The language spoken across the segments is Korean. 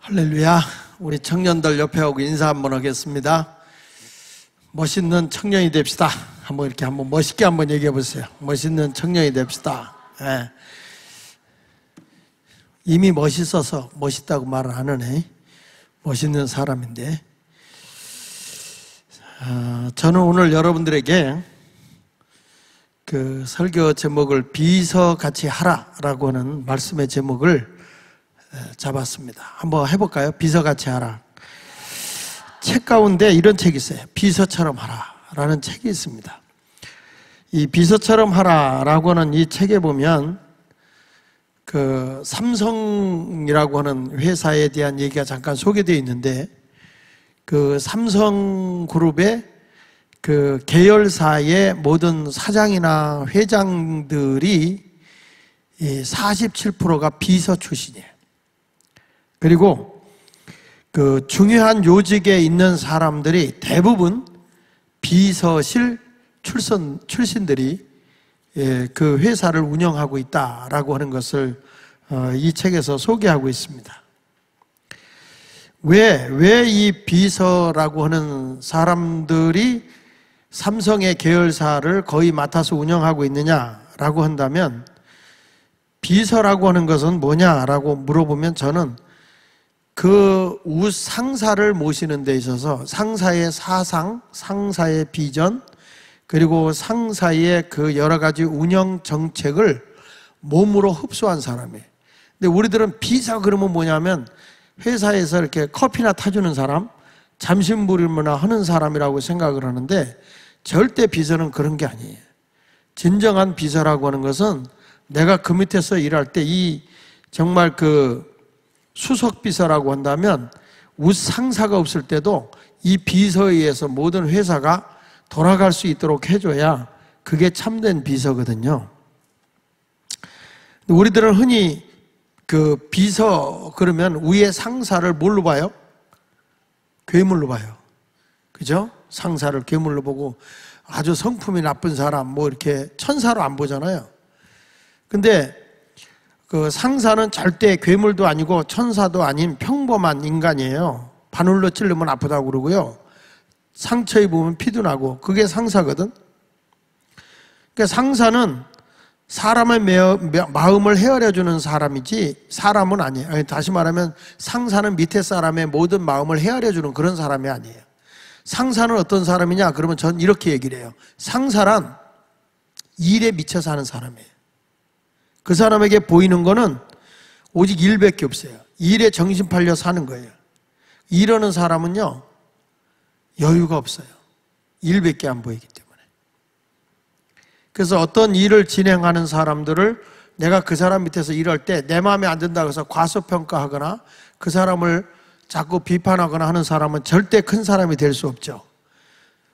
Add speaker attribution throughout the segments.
Speaker 1: 할렐루야. 우리 청년들 옆에 오고 인사 한번 하겠습니다. 멋있는 청년이 됩시다. 한번 멋있게 한번 얘기해 보세요. 멋있는 청년이 됩시다. 예. 이미 멋있어서 멋있다고 말을 안 하네. 멋있는 사람인데, 저는 오늘 여러분들에게 그 설교 제목을 비서같이 하라라고 하는 말씀의 제목을 잡았습니다. 한번 해볼까요? 비서같이 하라. 책 가운데 이런 책이 있어요. 비서처럼 하라라는 책이 있습니다. 이 비서처럼 하라라고 하는 이 책에 보면 그 삼성이라고 하는 회사에 대한 얘기가 잠깐 소개되어 있는데, 그 삼성그룹의 그 계열사의 모든 사장이나 회장들이 47%가 비서 출신이에요. 그리고 그 중요한 요직에 있는 사람들이 대부분 비서실 출신들이 그 회사를 운영하고 있다라고 하는 것을 이 책에서 소개하고 있습니다. 왜 이 비서라고 하는 사람들이 삼성의 계열사를 거의 맡아서 운영하고 있느냐라고 한다면, 비서라고 하는 것은 뭐냐라고 물어보면 저는 그 상사를 모시는 데 있어서 상사의 사상, 상사의 비전, 그리고 상사의 그 여러 가지 운영 정책을 몸으로 흡수한 사람이에요. 근데 우리들은 비서 그러면 뭐냐면 회사에서 이렇게 커피나 타주는 사람, 잠심부림이나 하는 사람이라고 생각을 하는데, 절대 비서는 그런 게 아니에요. 진정한 비서라고 하는 것은 내가 그 밑에서 일할 때 이 정말 그 수석 비서라고 한다면 상사가 없을 때도 이 비서에 의해서 모든 회사가 돌아갈 수 있도록 해줘야 그게 참된 비서거든요. 우리들은 흔히 그 비서 그러면 위에 상사를 뭘로 봐요? 괴물로 봐요. 그죠? 상사를 괴물로 보고 아주 성품이 나쁜 사람 뭐 이렇게 천사로 안 보잖아요. 근데 그 상사는 절대 괴물도 아니고 천사도 아닌 평범한 인간이에요. 바늘로 찌르면 아프다고 그러고요, 상처 입으면 피도 나고, 그게 상사거든. 그러니까 상사는 사람의 마음을 헤아려주는 사람이지 사람은 아니에요. 아니, 다시 말하면 상사는 밑에 사람의 모든 마음을 헤아려주는 그런 사람이 아니에요. 상사는 어떤 사람이냐 그러면 전 이렇게 얘기를 해요. 상사란 일에 미쳐서 하는 사람이에요. 그 사람에게 보이는 거는 오직 일밖에 없어요. 일에 정신 팔려 사는 거예요. 이러는 사람은요, 여유가 없어요. 일밖에 안 보이기 때문에. 그래서 어떤 일을 진행하는 사람들을 내가 그 사람 밑에서 일할 때 내 마음에 안 든다고 해서 과소평가하거나 그 사람을 자꾸 비판하거나 하는 사람은 절대 큰 사람이 될 수 없죠.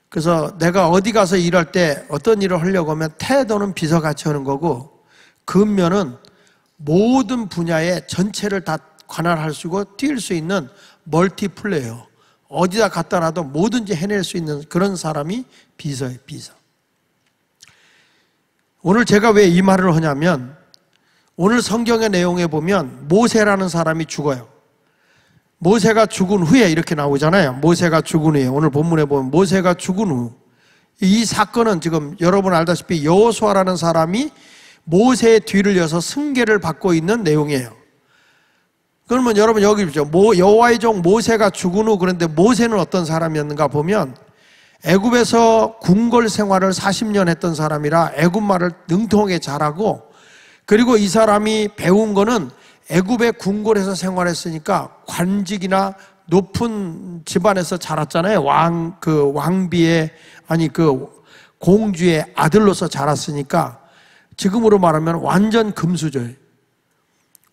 Speaker 1: 그래서 내가 어디 가서 일할 때 어떤 일을 하려고 하면 태도는 비서같이 하는 거고, 근면은 모든 분야의 전체를 다 관할할 수 있고 뛸 수 있는 멀티플레이어, 어디다 갖다 놔도 뭐든지 해낼 수 있는 그런 사람이 비서예요. 비서. 오늘 제가 왜 이 말을 하냐면, 오늘 성경의 내용에 보면 모세라는 사람이 죽어요. 모세가 죽은 후에 이렇게 나오잖아요. 모세가 죽은 후에, 오늘 본문에 보면 모세가 죽은 후, 이 사건은 지금 여러분 알다시피 여호수아라는 사람이 모세의 뒤를 이어서 승계를 받고 있는 내용이에요. 그러면 여러분 여기 보죠. 여호와의 종 모세가 죽은 후, 그런데 모세는 어떤 사람이었는가 보면 애굽에서 궁궐 생활을 40년 했던 사람이라 애굽말을 능통하게 잘하고, 그리고 이 사람이 배운 거는 애굽의 궁궐에서 생활했으니까 관직이나 높은 집안에서 자랐잖아요. 왕비의, 아니 그 공주의 아들로서 자랐으니까 지금으로 말하면 완전 금수저예요.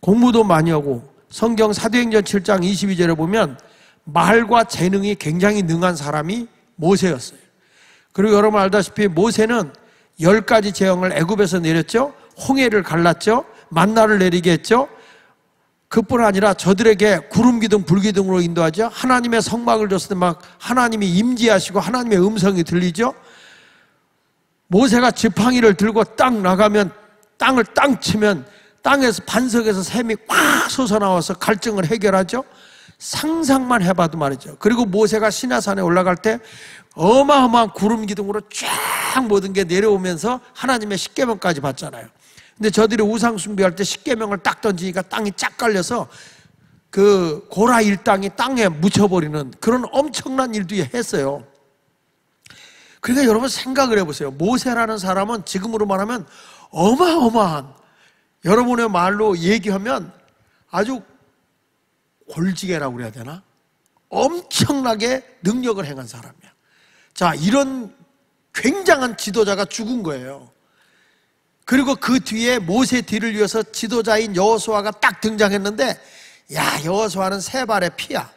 Speaker 1: 공부도 많이 하고, 성경 사도행전 7장 22절에 보면 말과 재능이 굉장히 능한 사람이 모세였어요. 그리고 여러분 알다시피 모세는 10가지 재앙을 애굽에서 내렸죠. 홍해를 갈랐죠. 만나를 내리게 했죠. 그뿐 아니라 저들에게 구름 기둥 불 기둥으로 인도하죠. 하나님의 성막을 줬을 때 막 하나님이 임재하시고 하나님의 음성이 들리죠. 모세가 지팡이를 들고 딱 나가면, 땅을 땅 치면 땅에서 반석에서 샘이 꽉 솟아나와서 갈증을 해결하죠. 상상만 해봐도 말이죠. 그리고 모세가 시내산에 올라갈 때 어마어마한 구름 기둥으로 쫙 모든 게 내려오면서 하나님의 십계명까지 받잖아요. 근데 저들이 우상 숭배할 때 십계명을 딱 던지니까 땅이 쫙 깔려서 그 고라 일당이 땅에 묻혀버리는 그런 엄청난 일도 했어요. 그러니까 여러분 생각을 해보세요. 모세라는 사람은 지금으로 말하면 어마어마한, 여러분의 말로 얘기하면 아주 골지게라고 그래야 되나? 엄청나게 능력을 행한 사람이야. 자, 이런 굉장한 지도자가 죽은 거예요. 그리고 그 뒤에 모세 뒤를 이어서 지도자인 여호수아가 딱 등장했는데, 야, 여호수아는 세 발의 피야.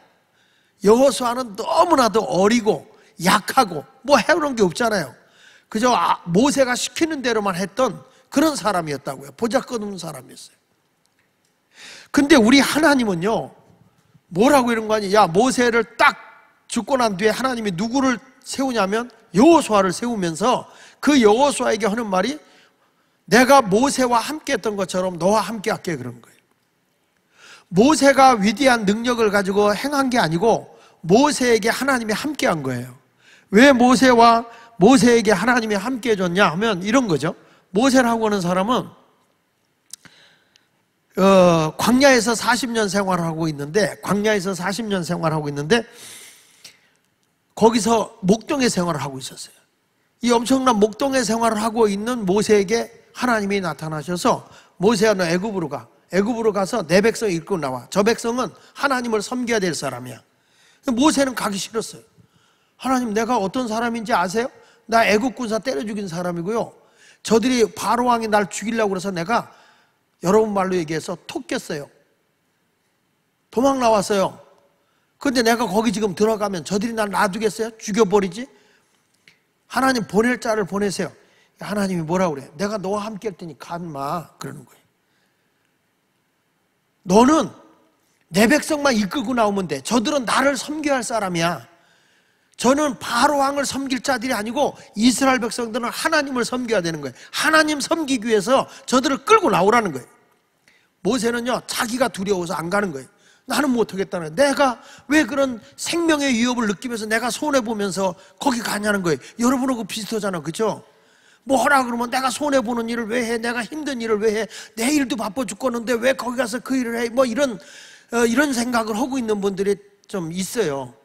Speaker 1: 여호수아는 너무나도 어리고 약하고 뭐 해오는 게 없잖아요. 그저 모세가 시키는 대로만 했던 그런 사람이었다고요. 보잘것없는 사람이었어요. 근데 우리 하나님은요, 뭐라고 이런 거 아니에요? 야, 모세를 딱 죽고 난 뒤에 하나님이 누구를 세우냐면 여호수아를 세우면서 그 여호수아에게 하는 말이, 내가 모세와 함께 했던 것처럼 너와 함께 할게, 그런 거예요. 모세가 위대한 능력을 가지고 행한 게 아니고 모세에게 하나님이 함께 한 거예요. 왜 모세에게 하나님이 함께 해줬냐 하면 이런 거죠. 모세라고 하는 사람은 광야에서 40년 생활하고 있는데, 거기서 목동의 생활을 하고 있었어요. 이 엄청난 목동의 생활을 하고 있는 모세에게 하나님이 나타나셔서, 모세야 너 애굽으로 가. 애굽으로 가서 내 백성 이끌고 나와. 저 백성은 하나님을 섬겨야 될 사람이야. 모세는 가기 싫었어요. 하나님, 내가 어떤 사람인지 아세요? 나 애굽 군사 때려 죽인 사람이고요, 저들이 바로 왕이 날 죽이려고 그래서 내가, 여러분 말로 얘기해서 톡 꼈어요. 도망 나왔어요. 근데 내가 거기 지금 들어가면 저들이 날 놔두겠어요? 죽여버리지? 하나님 보낼 자를 보내세요. 하나님이 뭐라고 그래? 내가 너와 함께 할 테니 가마, 그러는 거예요. 너는 내 백성만 이끌고 나오면 돼. 저들은 나를 섬겨야 할 사람이야. 저는 바로 왕을 섬길 자들이 아니고 이스라엘 백성들은 하나님을 섬겨야 되는 거예요. 하나님 섬기기 위해서 저들을 끌고 나오라는 거예요. 모세는요, 자기가 두려워서 안 가는 거예요. 나는 못하겠다는 거예요. 내가 왜 그런 생명의 위협을 느끼면서 내가 손해보면서 거기 가냐는 거예요. 여러분하고 비슷하잖아, 그렇죠? 뭐 하라 그러면 내가 손해보는 일을 왜 해? 내가 힘든 일을 왜 해? 내 일도 바빠 죽겠는데 왜 거기 가서 그 일을 해? 뭐 이런 생각을 하고 있는 분들이 좀 있어요.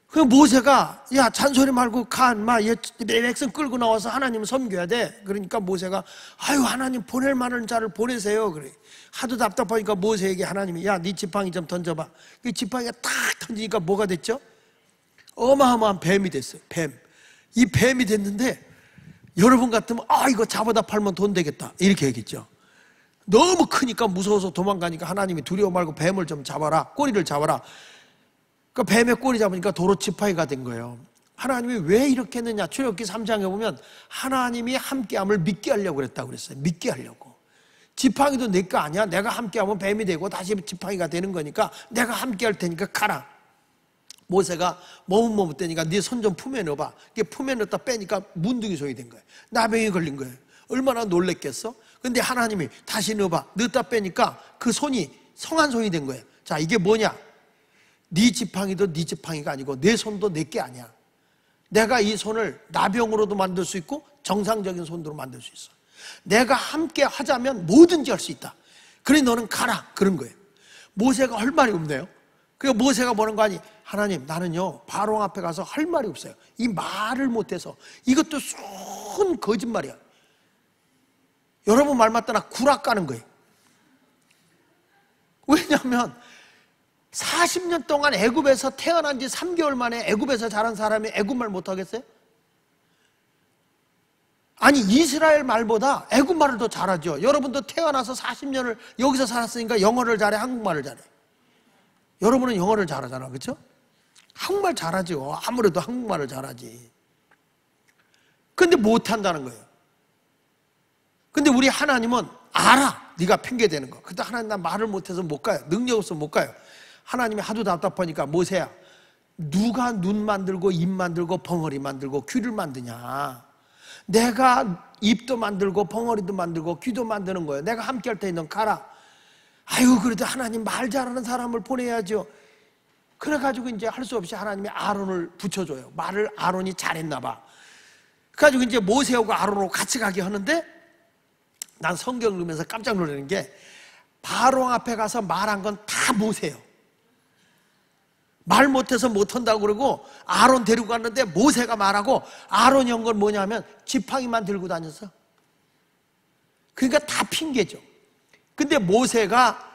Speaker 1: 그 모세가, 야, 잔소리 말고 가, 인마, 내 백성 끌고 나와서 하나님 섬겨야 돼. 그러니까 모세가, 아유, 하나님 보낼 만한 자를 보내세요. 그래. 하도 답답하니까 모세에게 하나님이, 야, 네 지팡이 좀 던져봐. 그 지팡이가 탁 던지니까 뭐가 됐죠? 어마어마한 뱀이 됐어요. 뱀. 이 뱀이 됐는데, 여러분 같으면, 이거 잡아다 팔면 돈 되겠다, 이렇게 얘기했죠. 너무 크니까 무서워서 도망가니까 하나님이 두려워 말고 뱀을 좀 잡아라, 꼬리를 잡아라. 그 뱀의 꼬리 잡으니까 도로 지팡이가 된 거예요. 하나님이 왜 이렇게 했느냐? 출애굽기 3장에 보면 하나님이 함께함을 믿게 하려고 그랬다고 그랬어요. 믿게 하려고. 지팡이도 내 거 아니야. 내가 함께하면 뱀이 되고 다시 지팡이가 되는 거니까 내가 함께할 테니까 가라. 모세가 머뭇머뭇대니까 네 손 좀 품에 넣어봐. 이게 품에 넣었다 빼니까 문둥이 손이 된 거예요. 나병이 걸린 거예요. 얼마나 놀랬겠어? 근데 하나님이 다시 넣어봐. 넣었다 빼니까 그 손이 성한 손이 된 거예요. 자, 이게 뭐냐? 네 지팡이도 네 지팡이가 아니고 내 손도 내 게 아니야. 내가 이 손을 나병으로도 만들 수 있고 정상적인 손으로 만들 수 있어. 내가 함께 하자면 뭐든지 할 수 있다. 그래, 너는 가라, 그런 거예요. 모세가 할 말이 없네요. 그러니까 모세가 뭐는 거 아니? 하나님, 나는요 바로 앞에 가서 할 말이 없어요. 이 말을 못해서. 이것도 순 거짓말이야. 여러분 말 맞다나 구락 까는 거예요. 왜냐하면 40년 동안 애굽에서 태어난 지 3개월 만에 애굽에서 자란 사람이 애굽말 못하겠어요? 아니, 이스라엘 말보다 애굽말을 더 잘하죠. 여러분도 태어나서 40년을 여기서 살았으니까 영어를 잘해, 한국말을 잘해? 여러분은 영어를 잘하잖아, 그렇죠? 한국말 잘하죠. 아무래도 한국말을 잘하지. 근데 못한다는 거예요. 근데 우리 하나님은 알아, 네가 핑계대는 거. 근데 하나님, 나 말을 못해서 못 가요. 능력 없어서 못 가요. 하나님이 하도 답답하니까, 모세야, 누가 눈 만들고 입 만들고 벙어리 만들고 귀를 만드냐? 내가 입도 만들고 벙어리도 만들고 귀도 만드는 거예요. 내가 함께 할 테니 넌 가라. 아유, 그래도 하나님 말 잘하는 사람을 보내야죠. 그래가지고 이제 할 수 없이 하나님이 아론을 붙여줘요. 말을 아론이 잘했나 봐. 그래가지고 이제 모세하고 아론하고 같이 가게 하는데, 난 성경을 읽으면서 깜짝 놀라는 게, 바로 앞에 가서 말한 건 다 모세예요. 말 못해서 못한다고 그러고 아론 데리고 갔는데 모세가 말하고, 아론이 한 건 뭐냐면 지팡이만 들고 다녔어. 그러니까 다 핑계죠. 근데 모세가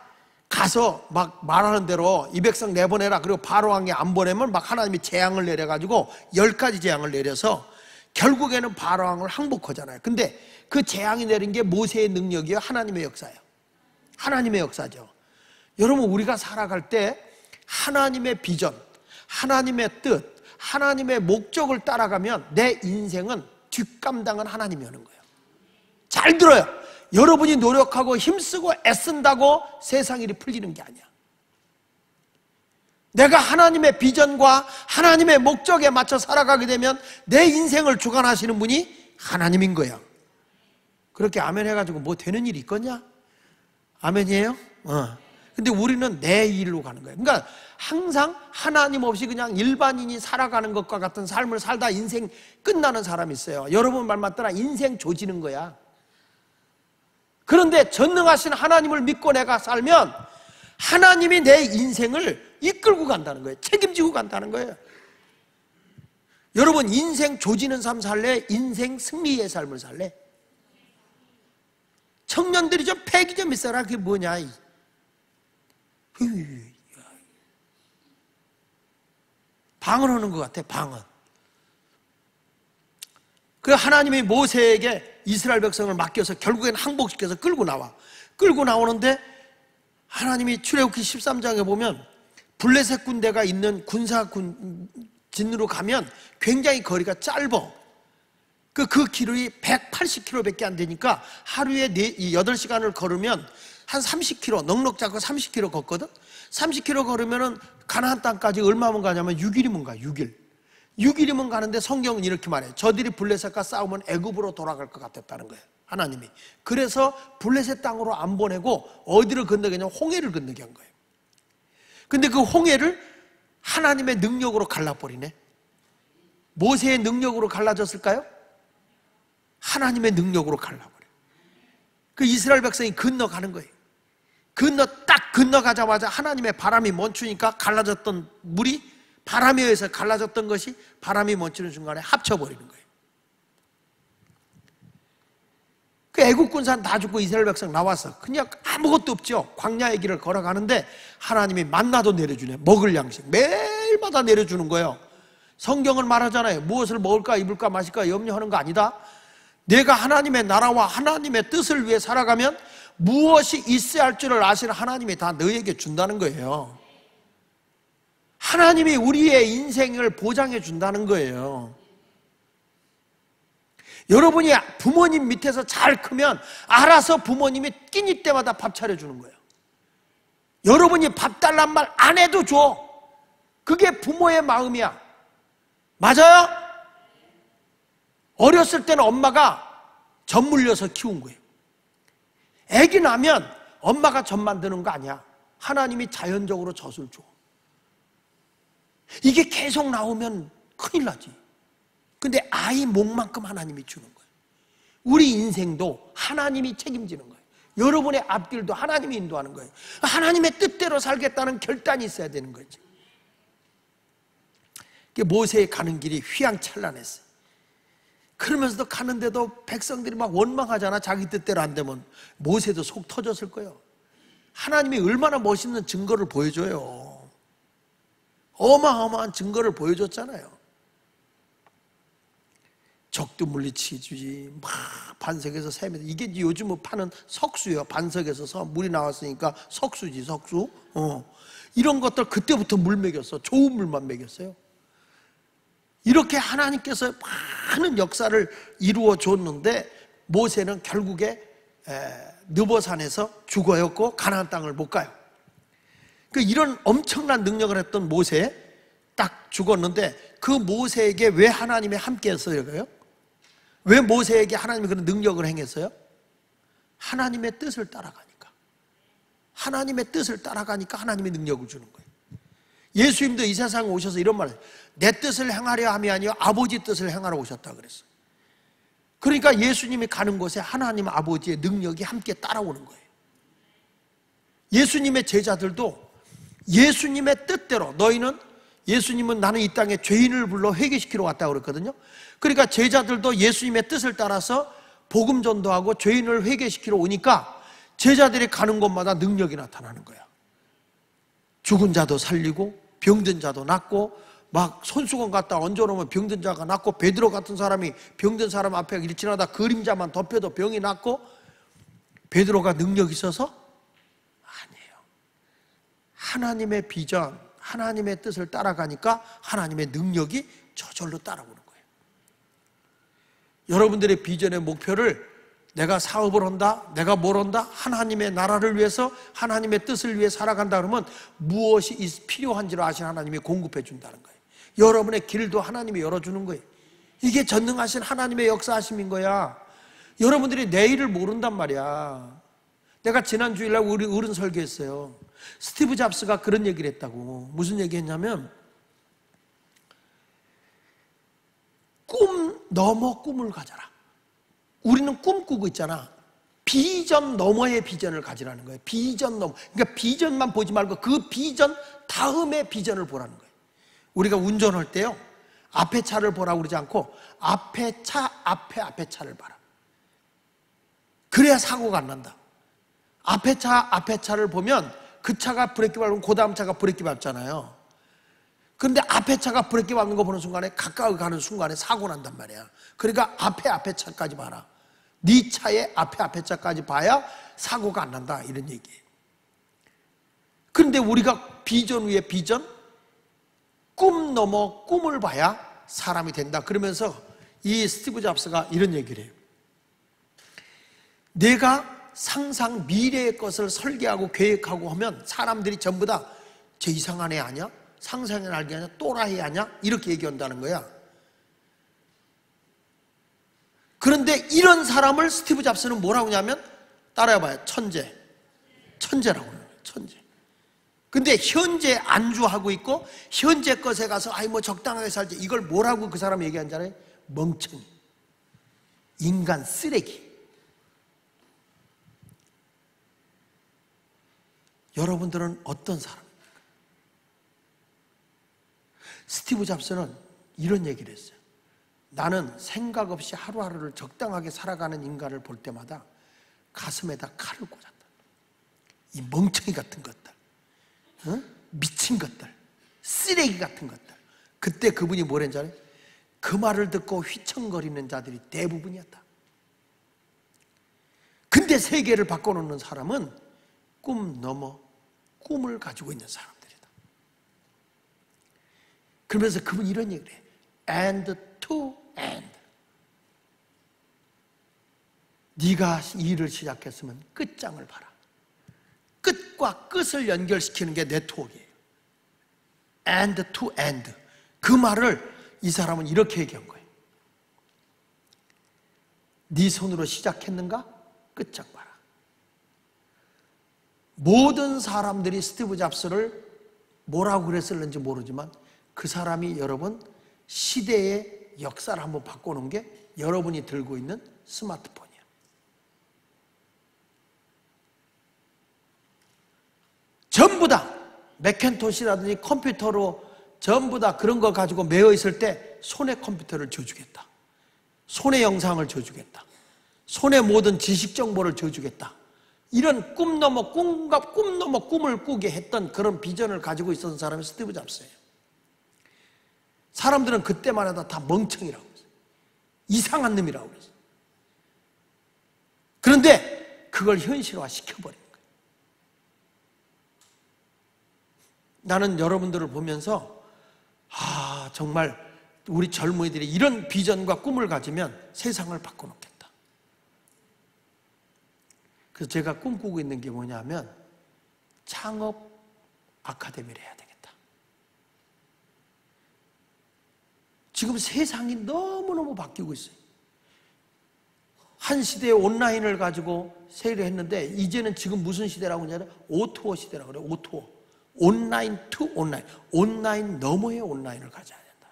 Speaker 1: 가서 막 말하는 대로 이 백성 내보내라, 그리고 바로 왕이 안 보내면 막 하나님이 재앙을 내려가지고 10가지 재앙을 내려서 결국에는 바로 왕을 항복하잖아요. 근데 그 재앙이 내린 게 모세의 능력이에요, 하나님의 역사예요? 하나님의 역사죠. 여러분, 우리가 살아갈 때 하나님의 비전, 하나님의 뜻, 하나님의 목적을 따라가면 내 인생은 뒷감당은 하나님이 하는 거예요. 잘 들어요. 여러분이 노력하고 힘쓰고 애쓴다고 세상 일이 풀리는 게 아니야. 내가 하나님의 비전과 하나님의 목적에 맞춰 살아가게 되면 내 인생을 주관하시는 분이 하나님인 거야. 그렇게 아멘 해가지고 뭐 되는 일이 있겠냐? 아멘이에요? 근데 우리는 내 일로 가는 거예요. 그러니까 항상 하나님 없이 그냥 일반인이 살아가는 것과 같은 삶을 살다 인생 끝나는 사람이 있어요. 여러분 말 맞더라, 인생 조지는 거야. 그런데 전능하신 하나님을 믿고 내가 살면 하나님이 내 인생을 이끌고 간다는 거예요. 책임지고 간다는 거예요. 여러분, 인생 조지는 삶 살래? 인생 승리의 삶을 살래? 청년들이 좀 패기 좀 있어라. 그게 뭐냐? 방언하는 것 같아, 방언. 그 하나님이 모세에게 이스라엘 백성을 맡겨서 결국엔 항복시켜서 끌고 나와. 끌고 나오는데 하나님이 출애굽기 13장에 보면 블레셋 군대가 있는 군사진으로 가면 굉장히 거리가 짧아. 그 길이 180km밖에 안 되니까 하루에 8시간을 걸으면 한 30km, 넉넉 잡고 30km 걷거든? 30km 걸으면 가나안 땅까지 얼마면 가냐면 6일이면 가, 6일. 6일이면 가는데 성경은 이렇게 말해요. 저들이 블레셋과 싸우면 애굽으로 돌아갈 것 같았다는 거예요, 하나님이. 그래서 블레셋 땅으로 안 보내고 어디를 건너겠냐면 홍해를 건너게 한 거예요. 근데 그 홍해를 하나님의 능력으로 갈라버리네. 모세의 능력으로 갈라졌을까요? 하나님의 능력으로 갈라버려요. 그 이스라엘 백성이 건너가는 거예요. 딱 건너가자마자 하나님의 바람이 멈추니까 갈라졌던 물이, 바람에 의해서 갈라졌던 것이 바람이 멈추는 순간에 합쳐버리는 거예요. 그 애국 군사는 다 죽고 이스라엘 백성 나와서 그냥 아무것도 없죠. 광야의 길을 걸어가는데 하나님이 만나도 내려주네. 먹을 양식 매일마다 내려주는 거예요. 성경은 말하잖아요. 무엇을 먹을까 입을까 마실까 염려하는 거 아니다. 내가 하나님의 나라와 하나님의 뜻을 위해 살아가면 무엇이 있어야 할 줄을 아시는 하나님이 다 너에게 준다는 거예요. 하나님이 우리의 인생을 보장해 준다는 거예요. 여러분이 부모님 밑에서 잘 크면 알아서 부모님이 끼니 때마다 밥 차려주는 거예요. 여러분이 밥 달란 말 안 해도 줘. 그게 부모의 마음이야. 맞아요? 어렸을 때는 엄마가 젖 물려서 키운 거예요. 애기 나면 엄마가 젖 만드는 거 아니야. 하나님이 자연적으로 젖을 줘. 이게 계속 나오면 큰일 나지. 근데 아이 목만큼 하나님이 주는 거예요. 우리 인생도 하나님이 책임지는 거예요. 여러분의 앞길도 하나님이 인도하는 거예요. 하나님의 뜻대로 살겠다는 결단이 있어야 되는 거지. 모세의 가는 길이 휘황찬란했어요. 그러면서도 가는데도 백성들이 막 원망하잖아. 자기 뜻대로 안 되면. 모세도 속 터졌을 거예요. 하나님이 얼마나 멋있는 증거를 보여줘요. 어마어마한 증거를 보여줬잖아요. 적도 물리치주지, 막 반석에서 샘에서, 이게 요즘 파는 석수예요. 반석에서 물이 나왔으니까 석수지, 석수. 이런 것들 그때부터 물 먹였어. 좋은 물만 먹였어요. 이렇게 하나님께서 많은 역사를 이루어 줬는데 모세는 결국에 느보산에서 죽어였고 가나안 땅을 못 가요. 이런 엄청난 능력을 했던 모세 딱 죽었는데 그 모세에게 왜 하나님이 함께 했어요? 왜 모세에게 하나님이 그런 능력을 행했어요? 하나님의 뜻을 따라가니까. 하나님의 뜻을 따라가니까 하나님이 능력을 주는 거예요. 예수님도 이 세상에 오셔서 이런 말을 해요. 내 뜻을 행하려 함이 아니요 아버지 뜻을 행하러 오셨다 그랬어요. 그러니까 예수님이 가는 곳에 하나님 아버지의 능력이 함께 따라오는 거예요. 예수님의 제자들도 예수님의 뜻대로, 예수님은 나는 이 땅에 죄인을 불러 회개시키러 왔다고 그랬거든요. 그러니까 제자들도 예수님의 뜻을 따라서 복음 전도하고 죄인을 회개시키러 오니까 제자들이 가는 곳마다 능력이 나타나는 거야. 죽은 자도 살리고 병든 자도 낫고, 막 손수건 갖다 얹어놓으면 병든 자가 낫고, 베드로 같은 사람이 병든 사람 앞에 이렇게 지나다 그림자만 덮여도 병이 낫고. 베드로가 능력이 있어서? 아니에요. 하나님의 비전, 하나님의 뜻을 따라가니까 하나님의 능력이 저절로 따라오는 거예요. 여러분들의 비전의 목표를 내가 사업을 한다, 내가 뭘 한다, 하나님의 나라를 위해서, 하나님의 뜻을 위해 살아간다 그러면 무엇이 필요한지를 아시는 하나님이 공급해 준다는 거예요. 여러분의 길도 하나님이 열어주는 거예요. 이게 전능하신 하나님의 역사하심인 거야. 여러분들이 내일을 모른단 말이야. 내가 지난 주일날 우리 어른 설교했어요. 스티브 잡스가 그런 얘기를 했다고. 무슨 얘기 했냐면, 꿈 넘어 꿈을 가져라. 우리는 꿈꾸고 있잖아. 비전 너머의 비전을 가지라는 거예요. 비전 너머. 그러니까 비전만 보지 말고 그 비전 다음의 비전을 보라는 거예요. 우리가 운전할 때요, 앞에 차를 보라고 그러지 않고 앞에 차, 앞에 차를 봐라. 그래야 사고가 안 난다. 앞에 차를 보면 그 차가 브레이크 밟으면 그 다음 차가 브레이크 밟잖아요. 그런데 앞에 차가 브레이크 밟는 거 보는 순간에, 가까이 가는 순간에 사고 난단 말이야. 그러니까 앞에 차까지 봐라. 네 차의 앞에 차까지 봐야 사고가 안 난다, 이런 얘기예요. 그런데 우리가 비전 위에 비전, 꿈 넘어 꿈을 봐야 사람이 된다. 그러면서 이 스티브 잡스가 이런 얘기를 해요. 내가 상상 미래의 것을 설계하고 계획하고 하면 사람들이 전부 다 저 이상한 애 아니야? 상상의 날개 아니야? 또라이 아니야? 이렇게 얘기한다는 거야. 그런데 이런 사람을 스티브 잡스는 뭐라고 하냐면, 따라해봐요. 천재라고 해요. 천재. 근데 현재 안주하고 있고 현재 것에 가서 아이 뭐 적당하게 살지, 이걸 뭐라고 그 사람 얘기한 줄 알아요? 멍청이, 인간 쓰레기. 여러분들은 어떤 사람입니까? 스티브 잡스는 이런 얘기를 했어요. 나는 생각 없이 하루하루를 적당하게 살아가는 인간을 볼 때마다 가슴에다 칼을 꽂았다. 이 멍청이 같은 것들, 미친 것들, 쓰레기 같은 것들. 그때 그분이 뭐랬는지 알아요? 그 말을 듣고 휘청거리는 자들이 대부분이었다. 근데 세계를 바꿔놓는 사람은 꿈 넘어 꿈을 가지고 있는 사람들이다. 그러면서 그분이 이런 얘기를 해요. And to end. 네가 이 일을 시작했으면 끝장을 봐라. 끝과 끝을 연결시키는 게 네트워크예요. And to end. 그 말을 이 사람은 이렇게 얘기한 거예요. 네 손으로 시작했는가? 끝장 봐라. 모든 사람들이 스티브 잡스를 뭐라고 그랬을는지 모르지만 그 사람이 여러분 시대의 역사를 한번 바꿔놓은 게 여러분이 들고 있는 스마트폰이야. 전부 다 맥킨토시라든지 컴퓨터로 전부 다 그런 거 가지고 매여 있을 때 손에 컴퓨터를 줘주겠다. 손에 영상을 줘주겠다. 손에 모든 지식 정보를 줘주겠다. 이런 꿈 넘어 꿈을 꾸게 했던 그런 비전을 가지고 있었던 사람이 스티브 잡스예요. 사람들은 그때만 해도 다 멍청이라고 했어요. 이상한 놈이라고 그랬어요. 그런데 그걸 현실화 시켜버린 거예요. 나는 여러분들을 보면서 정말 우리 젊은이들이 이런 비전과 꿈을 가지면 세상을 바꿔놓겠다. 그래서 제가 꿈꾸고 있는 게 뭐냐면 창업 아카데미를 해야 되겠다. 지금 세상이 너무너무 바뀌고 있어요. 한 시대에 온라인을 가지고 세일을 했는데 이제는 지금 무슨 시대라고 하냐면 오토어 시대라고 그래요. 오토어. 온라인 투 온라인, 온라인 너머의 온라인을 가져야 된다.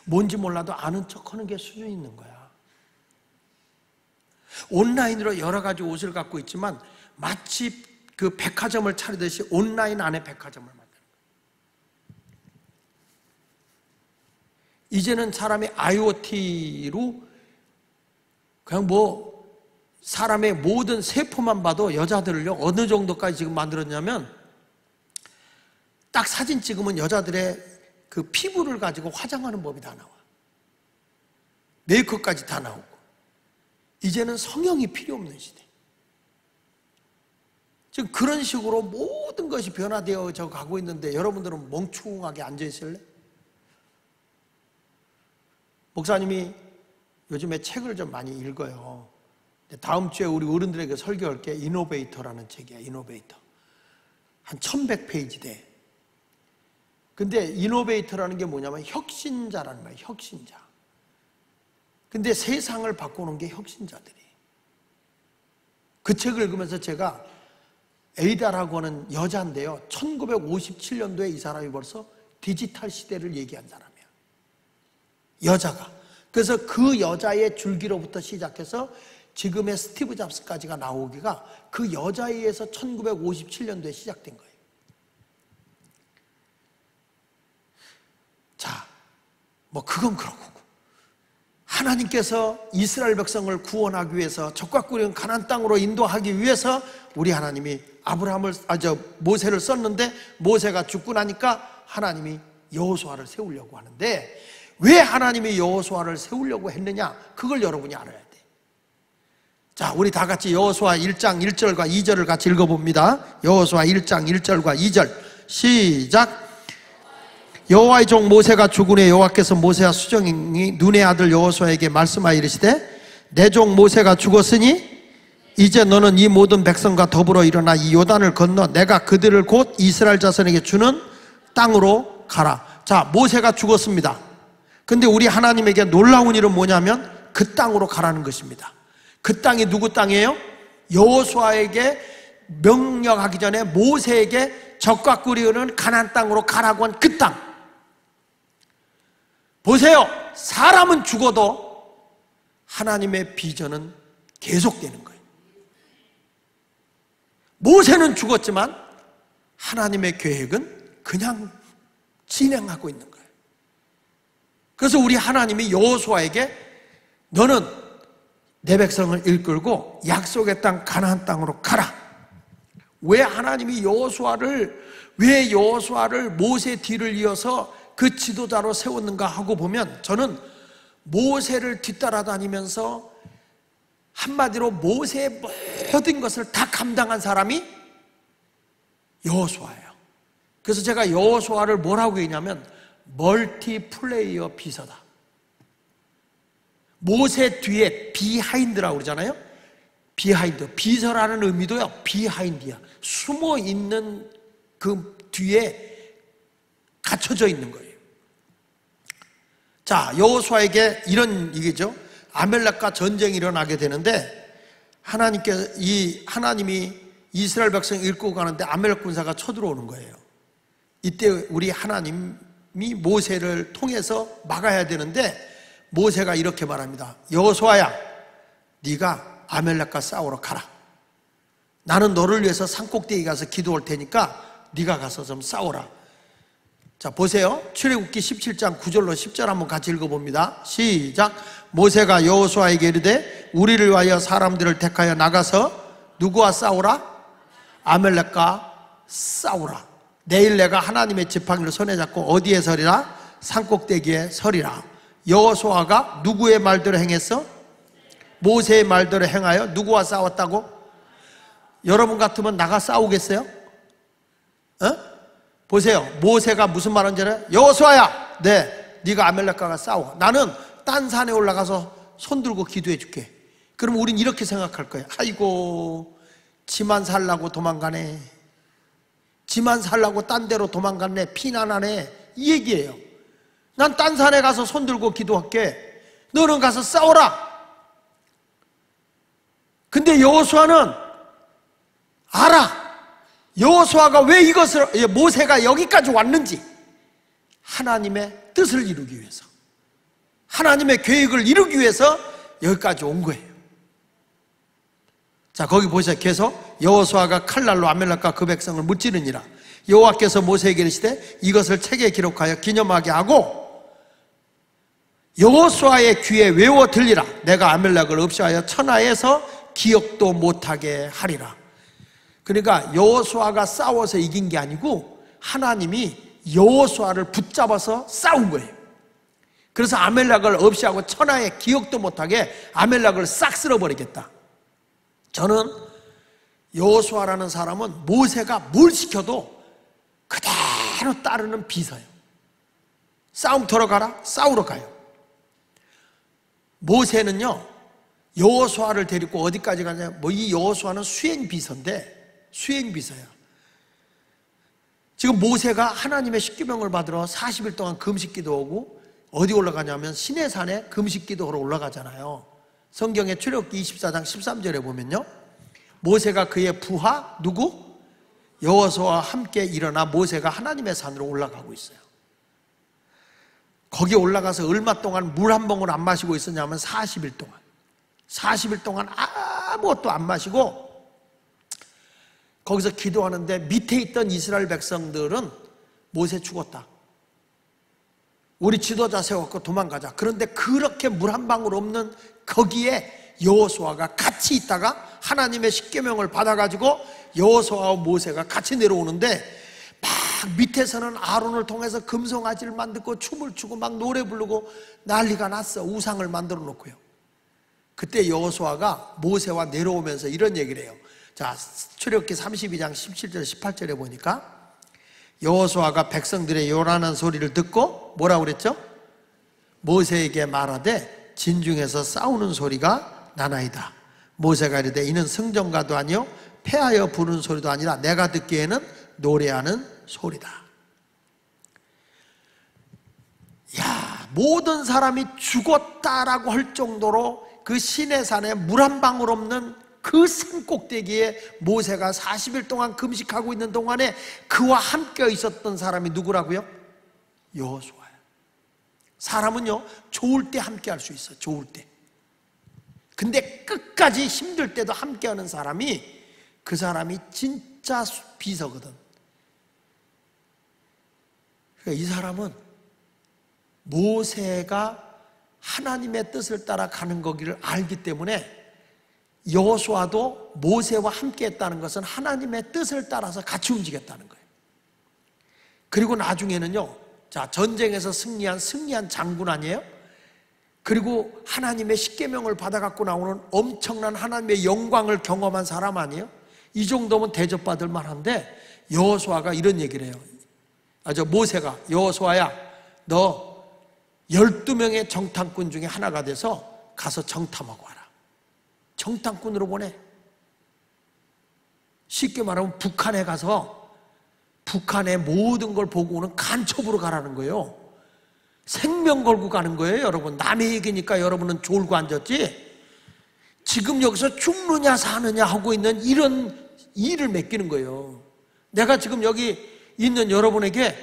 Speaker 1: 뭔지 몰라도 아는 척하는 게 수준이 있는 거야. 온라인으로 여러 가지 옷을 갖고 있지만 마치 그 백화점을 차리듯이 온라인 안에 백화점을 만드는 거야. 이제는 사람이 IoT로 그냥 뭐 사람의 모든 세포만 봐도 여자들을요 어느 정도까지 지금 만들었냐면 딱 사진 찍으면 여자들의 그 피부를 가지고 화장하는 법이 다 나와. 메이크업까지 다 나오고. 이제는 성형이 필요 없는 시대. 지금 그런 식으로 모든 것이 변화되어져 가고 있는데 여러분들은 멍충하게 앉아 있을래? 목사님이 요즘에 책을 좀 많이 읽어요. 다음 주에 우리 어른들에게 설교할 게 이노베이터라는 책이야. 이노베이터. 한 1100페이지 돼. 근데 이노베이터라는 게 뭐냐면 혁신자라는 말이에요. 혁신자. 근데 세상을 바꾸는 게 혁신자들이. 그 책을 읽으면서 제가 에이다라고 하는 여자인데요. 1957년도에 이 사람이 벌써 디지털 시대를 얘기한 사람이야. 여자가. 그래서 그 여자의 줄기로부터 시작해서 지금의 스티브 잡스까지가 나오기가 그 여자에 의해서 1957년도에 시작된 거예요. 자, 뭐 그건 그렇고 하나님께서 이스라엘 백성을 구원하기 위해서 적과 꿀인 가나안 땅으로 인도하기 위해서 우리 하나님이 모세를 썼는데 모세가 죽고 나니까 하나님이 여호수아를 세우려고 하는데 왜 하나님이 여호수아를 세우려고 했느냐? 그걸 여러분이 알아야 돼. 자, 우리 다 같이 여호수아 1장 1절과 2절을 같이 읽어봅니다. 여호수아 1장 1절과 2절 시작. 여호와의 종 모세가 죽은 후에 여호와께서 모세와 수정이 눈의 아들 여호수아에게 말씀하여 이르시되 내 종 모세가 죽었으니 이제 너는 이 모든 백성과 더불어 일어나 이 요단을 건너 내가 그들을 곧 이스라엘 자손에게 주는 땅으로 가라. 자, 모세가 죽었습니다. 근데 우리 하나님에게 놀라운 일은 뭐냐면 그 땅으로 가라는 것입니다. 그 땅이 누구 땅이에요? 여호수아에게 명령하기 전에 모세에게 적과 꿀이 흐르는 가나안 땅으로 가라고 한 그 땅. 보세요. 사람은 죽어도 하나님의 비전은 계속되는 거예요. 모세는 죽었지만 하나님의 계획은 그냥 진행하고 있는 거예요. 그래서 우리 하나님이 여호수아에게 너는 내 백성을 이끌고 약속의 땅 가나안 땅으로 가라. 왜 하나님이 왜 여호수아를 모세 뒤를 이어서 그 지도자로 세웠는가 하고 보면 저는 모세를 뒤따라다니면서 한마디로 모세의 모든 것을 다 감당한 사람이 여호수아예요. 그래서 제가 여호수아를 뭐라고 했냐면 멀티플레이어 비서다. 모세 뒤에 비하인드라고 그러잖아요. 비하인드, 비서라는 의미도요 비하인드야. 숨어 있는 그 뒤에 갇혀져 있는 거예요. 자, 여호수아에게 이런 얘기죠. 아멜렉과 전쟁이 일어나게 되는데 하나님이 이스라엘 백성 이끌고 가는데 아멜렉 군사가 쳐들어오는 거예요. 이때 우리 하나님이 모세를 통해서 막아야 되는데 모세가 이렇게 말합니다. 여호수아야, 네가 아멜렉과 싸우러 가라. 나는 너를 위해서 산꼭대기 가서 기도할 테니까 네가 가서 좀 싸워라. 자, 보세요. 출애굽기 17장 9절로 10절 한번 같이 읽어봅니다. 시작. 모세가 여호수아에게 이르되 우리를 위하여 사람들을 택하여 나가서 누구와 싸우라? 아멜렉과 싸우라. 내일 내가 하나님의 지팡이를 손에 잡고 어디에 서리라? 산꼭대기에 서리라. 여호수아가 누구의 말대로 행했어? 모세의 말대로 행하여 누구와 싸웠다고? 여러분 같으면 나가 싸우겠어요? 보세요. 모세가 무슨 말인지 알아요? 여호수아야, 네가 아멜렉과 싸워. 나는 딴 산에 올라가서 손 들고 기도해 줄게. 그럼 우린 이렇게 생각할 거예요. 아이고, 지만 살라고 도망가네. 지만 살라고 딴 데로 도망갔네. 피난하네. 이 얘기예요. 난 딴 산에 가서 손 들고 기도할게. 너는 가서 싸워라. 근데 여호수아는 알아. 여호수아가 왜 이것을, 모세가 여기까지 왔는지, 하나님의 뜻을 이루기 위해서, 하나님의 계획을 이루기 위해서 여기까지 온 거예요. 자, 거기 보세요. 계속 여호수아가 칼날로 아멜렉과 그 백성을 무찌르니라. 여호와께서 모세에게 이르시되 이것을 책에 기록하여 기념하게 하고 여호수아의 귀에 외워 들리라. 내가 아멜렉을 없이하여 천하에서 기억도 못하게 하리라. 그러니까 여호수아가 싸워서 이긴 게 아니고 하나님이 여호수아를 붙잡아서 싸운 거예요. 그래서 아멜렉을 없이하고 천하에 기억도 못하게 아멜렉을 싹 쓸어버리겠다. 저는 여호수아라는 사람은 모세가 뭘 시켜도 그대로 따르는 비서예요. 싸움터로 가라? 싸우러 가요. 모세는요, 여호수아를 데리고 어디까지 가냐? 이 여호수아는 수행비서인데, 수행비서야. 지금 모세가 하나님의 십계명을 받으러 40일 동안 금식기도하고 어디 올라가냐면 시내산에 금식기도하러 올라가잖아요. 성경의 출애굽기 24장 13절에 보면요, 모세가 그의 부하 누구? 여호수아와 함께 일어나 모세가 하나님의 산으로 올라가고 있어요. 거기 올라가서 얼마 동안 물 한 방울 안 마시고 있었냐면 40일 동안 40일 동안 아무것도 안 마시고 거기서 기도하는데 밑에 있던 이스라엘 백성들은 모세 죽었다, 우리 지도자 세웠고 도망가자. 그런데 그렇게 물 한 방울 없는 거기에 여호수아가 같이 있다가 하나님의 십계명을 받아가지고 여호수아와 모세가 같이 내려오는데 막 밑에서는 아론을 통해서 금송아지를 만들고 춤을 추고 막 노래 부르고 난리가 났어. 우상을 만들어 놓고요. 그때 여호수아가 모세와 내려오면서 이런 얘기를 해요. 자, 출애굽기 32장 17절 18절에 보니까 여호수아가 백성들의 요란한 소리를 듣고 뭐라고 그랬죠? 모세에게 말하되 진중에서 싸우는 소리가 나나이다. 모세가 이르되 이는 승전가도 아니요 패하여 부르는 소리도 아니라 내가 듣기에는 노래하는 소리다. 야, 모든 사람이 죽었다라고 할 정도로 그 시내산에 물 한 방울 없는 그 산 꼭대기에 모세가 40일 동안 금식하고 있는 동안에 그와 함께 있었던 사람이 누구라고요? 여호수아예요. 사람은요, 좋을 때 함께 할 수 있어요. 좋을 때. 근데 끝까지 힘들 때도 함께하는 사람이, 그 사람이 진짜 비서거든. 그러니까 이 사람은 모세가 하나님의 뜻을 따라 가는 거기를 알기 때문에 여호수아도 모세와 함께 했다는 것은 하나님의 뜻을 따라서 같이 움직였다는 거예요. 그리고 나중에는요, 자, 전쟁에서 승리한 장군 아니에요? 그리고 하나님의 십계명을 받아갖고 나오는 엄청난 하나님의 영광을 경험한 사람 아니에요? 이 정도면 대접받을 만한데 여호수아가 이런 얘기를 해요. 모세가 여호수아야, 너 12명의 정탐꾼 중에 하나가 돼서 가서 정탐하고 와라. 정탐꾼으로 보내. 쉽게 말하면 북한에 가서 북한의 모든 걸 보고 오는 간첩으로 가라는 거예요. 생명 걸고 가는 거예요, 여러분. 남의 얘기니까 여러분은 졸고 앉았지. 지금 여기서 죽느냐 사느냐 하고 있는 이런 일을 맡기는 거예요. 내가 지금 여기 있는 여러분에게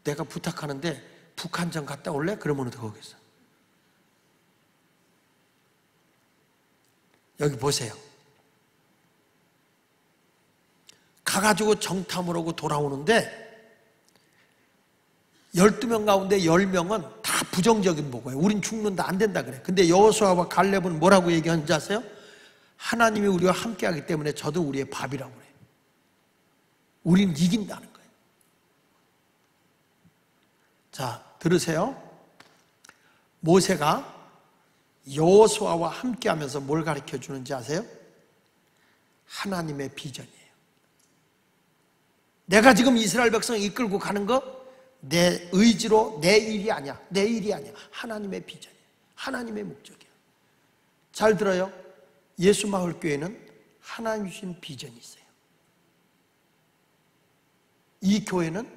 Speaker 1: 내가 부탁하는데 북한전 갔다 올래? 그러면 어떻게 하겠어? 여기 보세요. 가가지고 정탐을 하고 돌아오는데 12명 가운데 10명은 다 부정적인 보고예요. 우린 죽는다, 안 된다 그래. 근데 여호수아와 갈렙은 뭐라고 얘기하는지 아세요? 하나님이 우리와 함께하기 때문에 저도 우리의 밥이라고 그래요. 우린 이긴다는 거예요. 자, 들으세요. 모세가 여호수아와 함께하면서 뭘 가르쳐 주는지 아세요? 하나님의 비전이에요. 내가 지금 이스라엘 백성 이끌고 가는 거 내 의지로 내 일이 아니야. 내 일이 아니야. 하나님의 비전이에요. 하나님의 목적이야. 잘 들어요. 예수마을교회는 하나님 주신 비전이 있어요. 이 교회는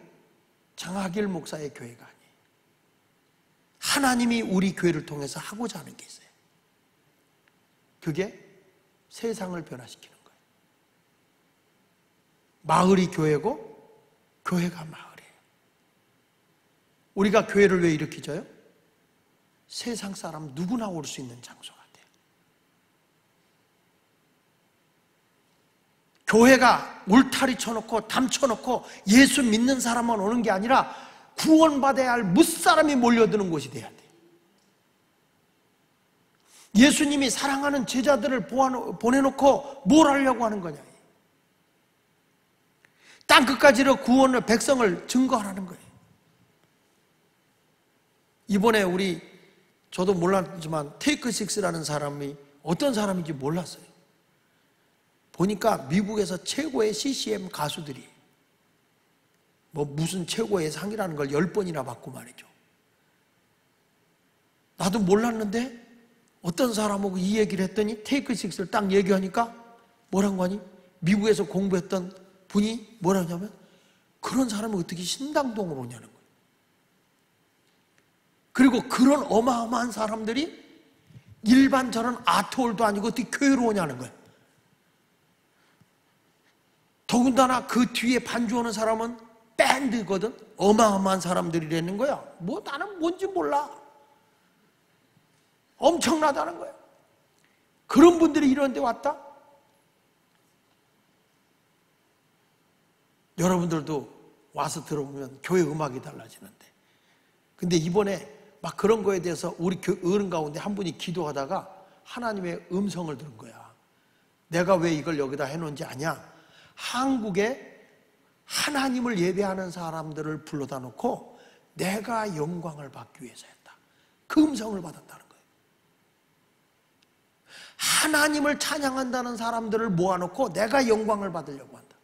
Speaker 1: 장하길 목사의 교회가 아니에요. 하나님이 우리 교회를 통해서 하고자 하는 게 있어요. 그게 세상을 변화시키는 거예요. 마을이 교회고 교회가 마을이에요. 우리가 교회를 왜 일으키죠요? 세상 사람 누구나 올 수 있는 장소가 돼요. 교회가 울타리 쳐놓고 담 쳐놓고 예수 믿는 사람만 오는 게 아니라 구원받아야 할 무사람이 몰려드는 곳이 돼야 돼요. 예수님이 사랑하는 제자들을 보내놓고 뭘 하려고 하는 거냐? 땅끝까지로 구원을 백성을 증거하라는 거예요. 이번에 저도 몰랐지만 테이크 식스라는 사람이 어떤 사람인지 몰랐어요. 보니까 미국에서 최고의 CCM 가수들이 무슨 최고의 상이라는 걸 10번이나 받고 말이죠. 나도 몰랐는데 어떤 사람하고 이 얘기를 했더니 테이크 식스를 딱 얘기하니까 뭐라고 하니? 미국에서 공부했던 분이 뭐라고 하냐면 그런 사람이 어떻게 신당동으로 오냐는 거예요. 그리고 그런 어마어마한 사람들이 일반 저런 아트홀도 아니고 어떻게 교회로 오냐는 거예요. 더군다나 그 뒤에 반주하는 사람은 밴드거든. 어마어마한 사람들이라는 거야. 나는 뭔지 몰라. 엄청나다는 거예요. 그런 분들이 이런 데 왔다? 여러분들도 와서 들어보면 교회 음악이 달라지는데. 근데 이번에 막 그런 거에 대해서 우리 어른 가운데 한 분이 기도하다가 하나님의 음성을 들은 거야. 내가 왜 이걸 여기다 해놓은지 아냐? 한국에 하나님을 예배하는 사람들을 불러다 놓고 내가 영광을 받기 위해서 했다. 그 음성을 받았다는 거예요. 하나님을 찬양한다는 사람들을 모아놓고 내가 영광을 받으려고 한다.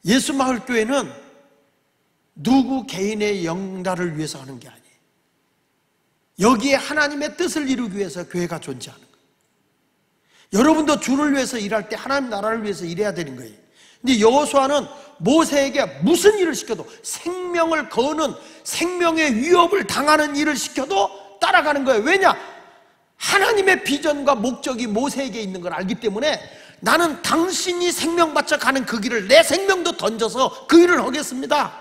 Speaker 1: 예수마을교회는 누구 개인의 영달을 위해서 하는 게 아니에요. 여기에 하나님의 뜻을 이루기 위해서 교회가 존재하는 거예요. 여러분도 주를 위해서 일할 때 하나님 나라를 위해서 일해야 되는 거예요. 근데 여호수아는 모세에게 무슨 일을 시켜도 생명을 거는 생명의 위협을 당하는 일을 시켜도 따라가는 거예요. 왜냐? 하나님의 비전과 목적이 모세에게 있는 걸 알기 때문에 나는 당신이 생명받쳐 가는 그 길을 내 생명도 던져서 그 일을 하겠습니다.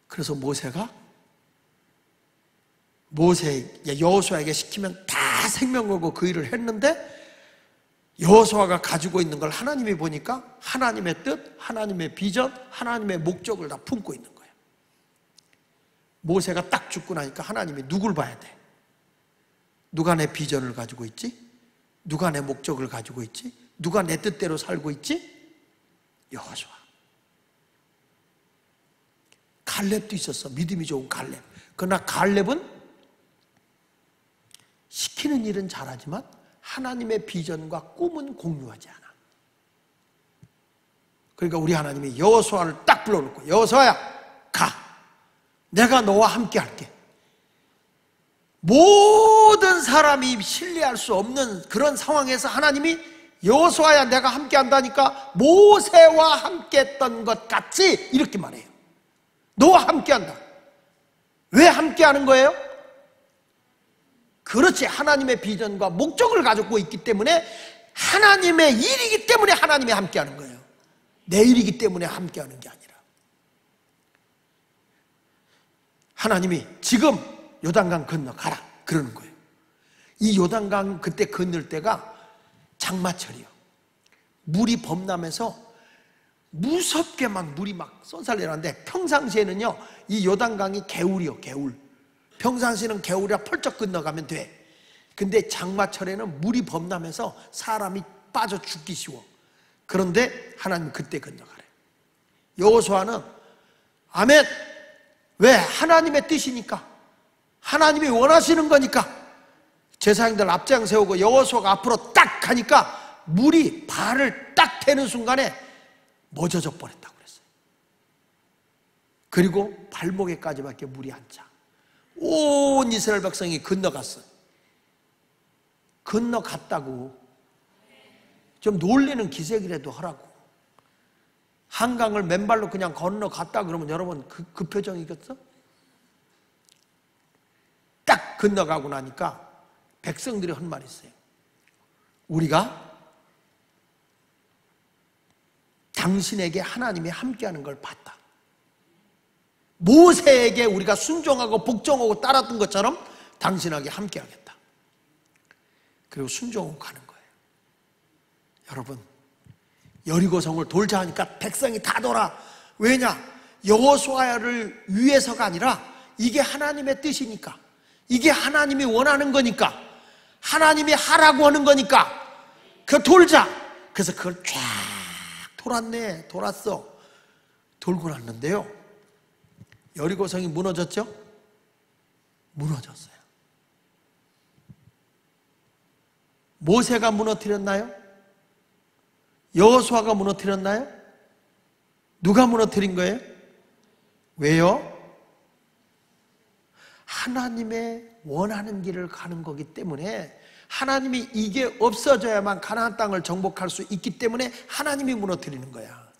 Speaker 1: 그래서 여호수아에게 시키면 다 생명 걸고 그 일을 했는데 여호수아가 가지고 있는 걸 하나님이 보니까 하나님의 뜻, 하나님의 비전, 하나님의 목적을 다 품고 있는 거예요. 모세가 딱 죽고 나니까 하나님이 누굴 봐야 돼? 누가 내 비전을 가지고 있지? 누가 내 목적을 가지고 있지? 누가 내 뜻대로 살고 있지? 여호수아. 갈렙도 있었어. 믿음이 좋은 갈렙. 그러나 갈렙은 시키는 일은 잘하지만 하나님의 비전과 꿈은 공유하지 않아. 그러니까 우리 하나님이 여호수아를 딱 불러놓고 여호수아야 가. 내가 너와 함께 할게. 모든 사람이 신뢰할 수 없는 그런 상황에서 하나님이 여호수아야 내가 함께 한다니까 모세와 함께 했던 것 같이 이렇게 말해요. 너와 함께 한다. 왜 함께 하는 거예요? 그렇지. 하나님의 비전과 목적을 가지고 있기 때문에 하나님의 일이기 때문에 하나님이 함께 하는 거예요. 내 일이기 때문에 함께 하는 게 아니라. 하나님이 지금 요단강 건너가라 그러는 거예요. 이 요단강 그때 건널 때가 장마철이요. 물이 범람해서 무섭게 막 물이 막 쏜살내는데 평상시에는요 이 요단강이 개울이요. 개울. 평상시에는 개울이라 펄쩍 건너가면 돼. 근데 장마철에는 물이 범람해서 사람이 빠져 죽기 쉬워. 그런데 하나님 그때 건너가래. 여호수아는 아멘. 왜? 하나님의 뜻이니까. 하나님이 원하시는 거니까. 제사장들 앞장 세우고 여호수아가 앞으로 딱 가니까 물이 발을 딱 대는 순간에 멎어져 버렸다고 그랬어요. 그리고 발목에까지밖에 물이 안 차. 온 이스라엘 백성이 건너갔어요. 건너갔다고. 좀 놀리는 기색이라도 하라고. 한강을 맨발로 그냥 건너갔다 그러면 여러분 그 표정이겠어? 딱 건너가고 나니까 백성들이 한 말이 있어요. 우리가 당신에게 하나님이 함께하는 걸 봤다. 모세에게 우리가 순종하고 복종하고 따랐던 것처럼 당신에게 함께하겠다. 그리고 순종하고 가는 거예요. 여러분, 여리고성을 돌자 하니까 백성이 다 돌아. 왜냐? 여호수아를 위해서가 아니라 이게 하나님의 뜻이니까, 이게 하나님이 원하는 거니까, 하나님이 하라고 하는 거니까 그 돌자. 그래서 그걸 쫙 돌았네. 돌았어. 돌고 났는데요, 여리고성이 무너졌죠? 무너졌어요. 모세가 무너뜨렸나요? 여호수아가 무너뜨렸나요? 누가 무너뜨린 거예요? 왜요? 하나님의 원하는 길을 가는 거기 때문에, 하나님이 이게 없어져야만 가나안 땅을 정복할 수 있기 때문에 하나님이 무너뜨리는 거야.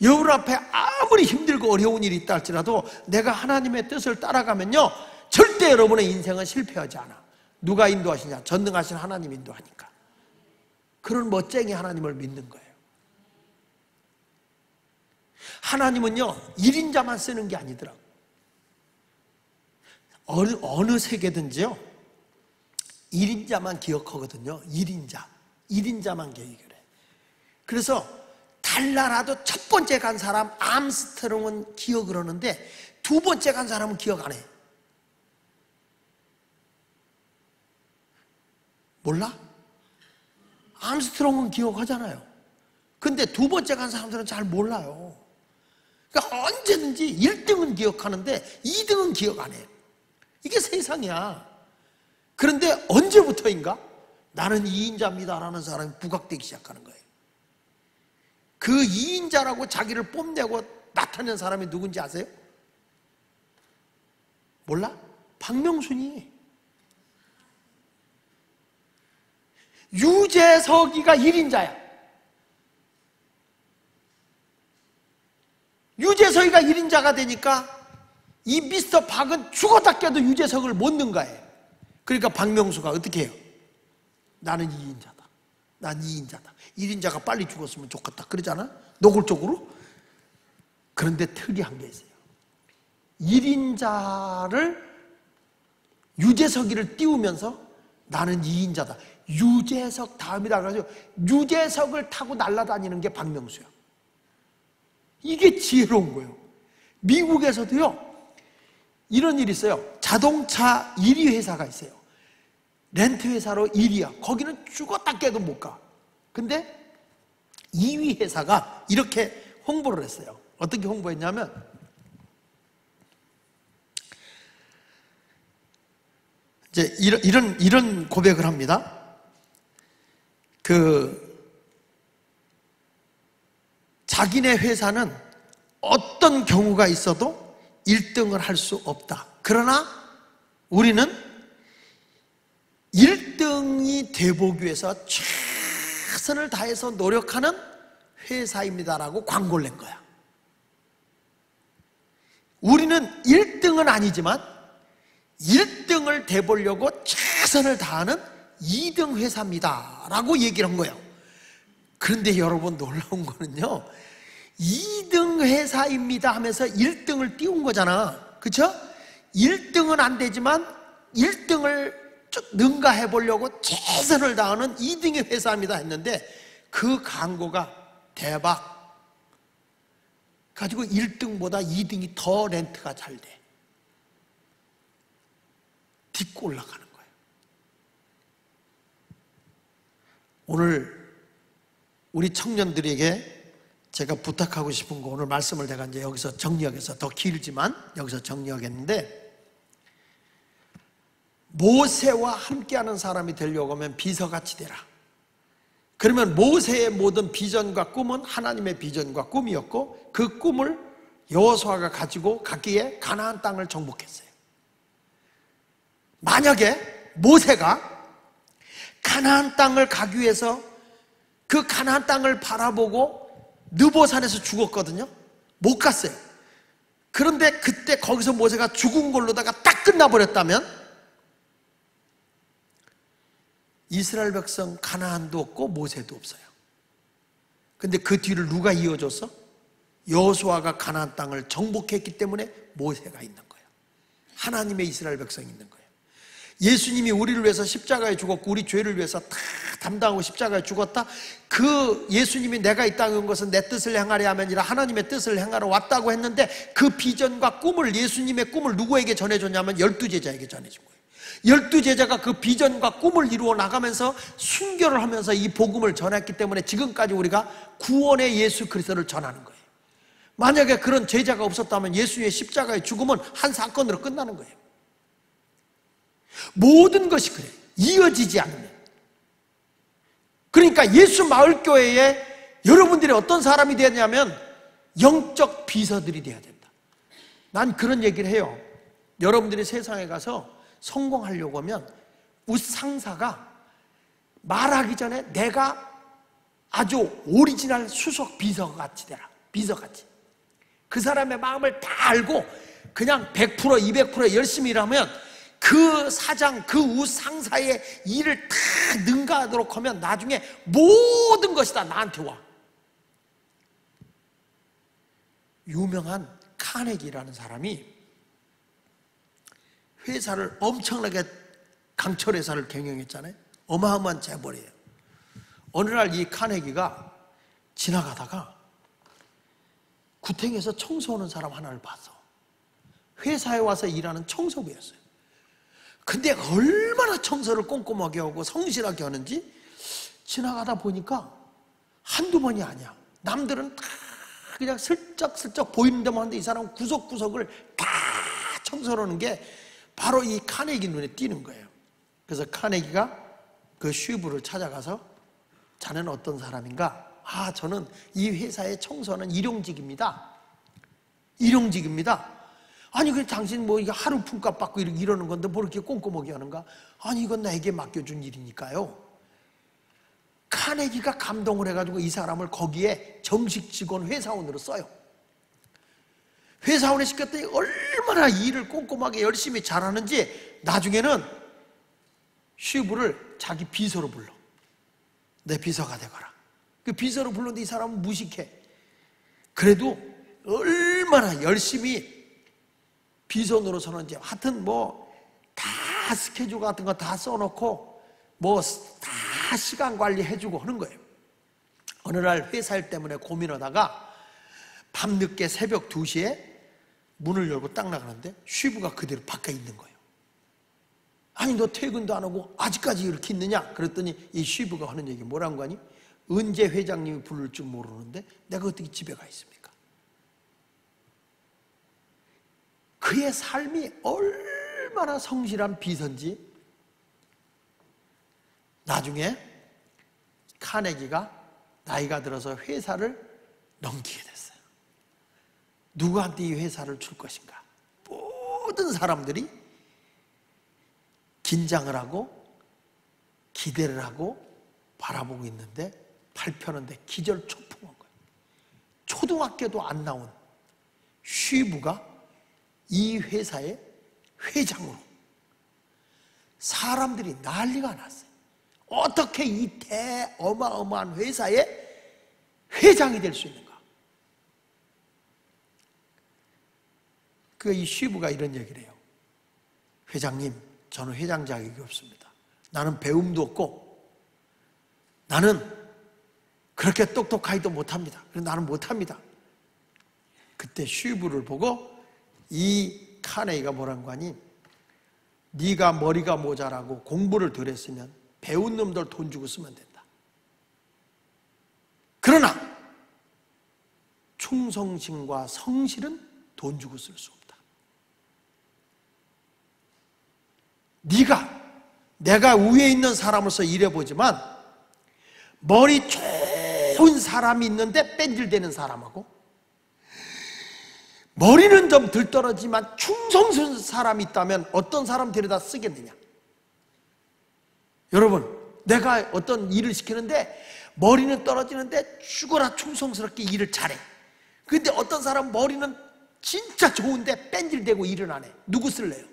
Speaker 1: 여러분 앞에 아무리 힘들고 어려운 일이 있다 할지라도 내가 하나님의 뜻을 따라가면요, 절대 여러분의 인생은 실패하지 않아. 누가 인도하시냐? 전능하신 하나님 인도하니까. 그런 멋쟁이 하나님을 믿는 거예요. 하나님은요, 1인자만 쓰는 게 아니더라고. 어느 세계든지요, 1인자만 기억하거든요. 1인자만 기억을 해. 그래서 달나라도 첫 번째 간 사람 암스트롱은 기억을 하는데 두 번째 간 사람은 기억 안 해. 몰라? 암스트롱은 기억하잖아요. 근데 두 번째 간 사람들은 잘 몰라요. 그러니까 언제든지 1등은 기억하는데 2등은 기억 안 해. 이게 세상이야. 그런데 언제부터인가 나는 2인자입니다 라는 사람이 부각되기 시작하는 거예요. 그 2인자라고 자기를 뽐내고 나타낸 사람이 누군지 아세요? 몰라? 박명순이. 유재석이가 1인자야. 유재석이가 1인자가 되니까 이 미스터 박은 죽었다 깨도 유재석을 못 넣은 거예요. 그러니까 박명수가 어떻게 해요? 나는 2인자다. 난 2인자다. 1인자가 빨리 죽었으면 좋겠다. 그러잖아? 노골적으로? 그런데 특이한 게 있어요. 1인자를 유재석이를 띄우면서 나는 2인자다. 유재석 다음이다. 그래서 유재석을 타고 날아다니는 게 박명수야. 이게 지혜로운 거예요. 미국에서도요, 이런 일이 있어요. 자동차 1위 회사가 있어요. 렌트 회사로 1위야. 거기는 죽었다 깨도 못 가. 근데 2위 회사가 이렇게 홍보를 했어요. 어떻게 홍보했냐면, 이제 이런 고백을 합니다. 자기네 회사는 어떤 경우가 있어도 1등을 할 수 없다. 그러나 우리는 1등이 되보기 위해서 최선을 다해서 노력하는 회사입니다라고 광고를 낸 거야. 우리는 1등은 아니지만 1등을 돼보려고 최선을 다하는 2등 회사입니다 라고 얘기를 한 거예요. 그런데 여러분, 놀라운 거는요, 2등 회사입니다 하면서 1등을 띄운 거잖아. 그렇죠? 1등은 안 되지만 1등을 능가해 보려고 최선을 다하는 2등의 회사입니다 했는데, 그 광고가 대박. 가지고 1등보다 2등이 더 렌트가 잘 돼. 딛고 올라가는 거예요. 오늘 우리 청년들에게 제가 부탁하고 싶은 거, 오늘 말씀을 내가 이제 여기서 정리하겠어. 더 길지만 여기서 정리하겠는데, 모세와 함께하는 사람이 되려고 하면 비서같이 되라. 그러면 모세의 모든 비전과 꿈은 하나님의 비전과 꿈이었고, 그 꿈을 여호수아가 가지고 갔기에 가나안 땅을 정복했어요. 만약에 모세가 가나안 땅을 가기 위해서 그 가나안 땅을 바라보고 느보산에서 죽었거든요. 못 갔어요. 그런데 그때 거기서 모세가 죽은 걸로다가 딱 끝나버렸다면 이스라엘 백성 가나안도 없고 모세도 없어요. 근데 그 뒤를 누가 이어줬어? 여호수아가 가나안 땅을 정복했기 때문에 모세가 있는 거예요. 하나님의 이스라엘 백성이 있는 거예요. 예수님이 우리를 위해서 십자가에 죽었고 우리 죄를 위해서 다 담당하고 십자가에 죽었다. 그 예수님이 내가 이 땅에 온 것은 내 뜻을 행하려 함이 아니라 하나님의 뜻을 행하러 왔다고 했는데, 그 비전과 꿈을, 예수님의 꿈을 누구에게 전해줬냐면 12제자에게 전해준 거예요. 12제자가 그 비전과 꿈을 이루어 나가면서 순교를 하면서 이 복음을 전했기 때문에 지금까지 우리가 구원의 예수 그리스도를 전하는 거예요. 만약에 그런 제자가 없었다면 예수의 십자가의 죽음은 한 사건으로 끝나는 거예요. 모든 것이 그래요. 이어지지 않으면. 그러니까 예수 마을교회에 여러분들이 어떤 사람이 되냐면 영적 비서들이 돼야 된다. 난 그런 얘기를 해요. 여러분들이 세상에 가서 성공하려고 하면 상사가 말하기 전에 내가 아주 오리지널 수석 비서같이 되라. 비서같이. 그 사람의 마음을 다 알고 그냥 100% 200% 열심히 일하면 그 사장, 그 상사의 일을 다 능가하도록 하면 나중에 모든 것이 다 나한테 와. 유명한 카네기라는 사람이 회사를 엄청나게, 강철 회사를 경영했잖아요. 어마어마한 재벌이에요. 어느 날 이 카네기가 지나가다가 구탱에서 청소하는 사람 하나를 봤어. 회사에 와서 일하는 청소부였어요. 근데 얼마나 청소를 꼼꼼하게 하고 성실하게 하는지 지나가다 보니까 한두 번이 아니야. 남들은 다 그냥 슬쩍슬쩍 보이는 데만 하는데 이 사람은 구석구석을 다 청소를 하는 게 바로 이 카네기 눈에 띄는 거예요. 그래서 카네기가 그 슈브를 찾아가서 자네는 어떤 사람인가? 아, 저는 이 회사의 청소는 일용직입니다. 일용직입니다. 아니, 그 당신 뭐 이게 하루 품값 받고 이러는 건데 뭐 이렇게 꼼꼼하게 하는가? 아니, 이건 나에게 맡겨준 일이니까요. 카네기가 감동을 해가지고 이 사람을 거기에 정식 직원 회사원으로 써요. 회사원에 시켰더니 얼마나 일을 꼼꼼하게 열심히 잘하는지 나중에는 슈브를 자기 비서로 불러. 내 비서가 되거라. 그 비서로 불렀는데 이 사람은 무식해. 그래도 얼마나 열심히 비서 노릇하는지 하여튼 뭐 다 스케줄 같은 거 다 써놓고 뭐 다 시간 관리해주고 하는 거예요. 어느 날 회사 일 때문에 고민하다가 밤늦게 새벽 2시에 문을 열고 딱 나가는데 슈브가 그대로 밖에 있는 거예요. 아니, 너 퇴근도 안 하고 아직까지 이렇게 있느냐? 그랬더니 이 슈브가 하는 얘기 뭐란 거 아니? 언제 회장님이 부를 줄 모르는데 내가 어떻게 집에 가 있습니까? 그의 삶이 얼마나 성실한 비서인지 나중에 카네기가 나이가 들어서 회사를 넘기게 됐어요. 누구한테 이 회사를 줄 것인가? 모든 사람들이 긴장을 하고 기대를 하고 바라보고 있는데 발표하는데 기절초풍한 거예요. 초등학교도 안 나온 슈브가 이 회사의 회장으로 사람들이 난리가 났어요. 어떻게 이 대어마어마한 회사의 회장이 될 수 있는가? 이 슈브가 이런 얘기를 해요. 회장님, 저는 회장 자격이 없습니다. 나는 배움도 없고 나는 그렇게 똑똑하지도 못합니다. 그래서 나는 못합니다. 그때 슈브를 보고 이 카네기가 뭐란 거 아니? 네가 머리가 모자라고 공부를 덜 했으면 배운 놈들 돈 주고 쓰면 된다. 그러나 충성심과 성실은 돈 주고 쓸 수 없다. 내가 위에 있는 사람으로서 일해보지만 머리 좋은 사람이 있는데 뺀질대는 사람하고 머리는 좀 덜 떨어지만 충성스러운 사람이 있다면 어떤 사람 데려다 쓰겠느냐? 여러분, 내가 어떤 일을 시키는데 머리는 떨어지는데 죽어라 충성스럽게 일을 잘해. 그런데 어떤 사람 머리는 진짜 좋은데 뺀질대고 일을 안 해. 누구 쓸래요?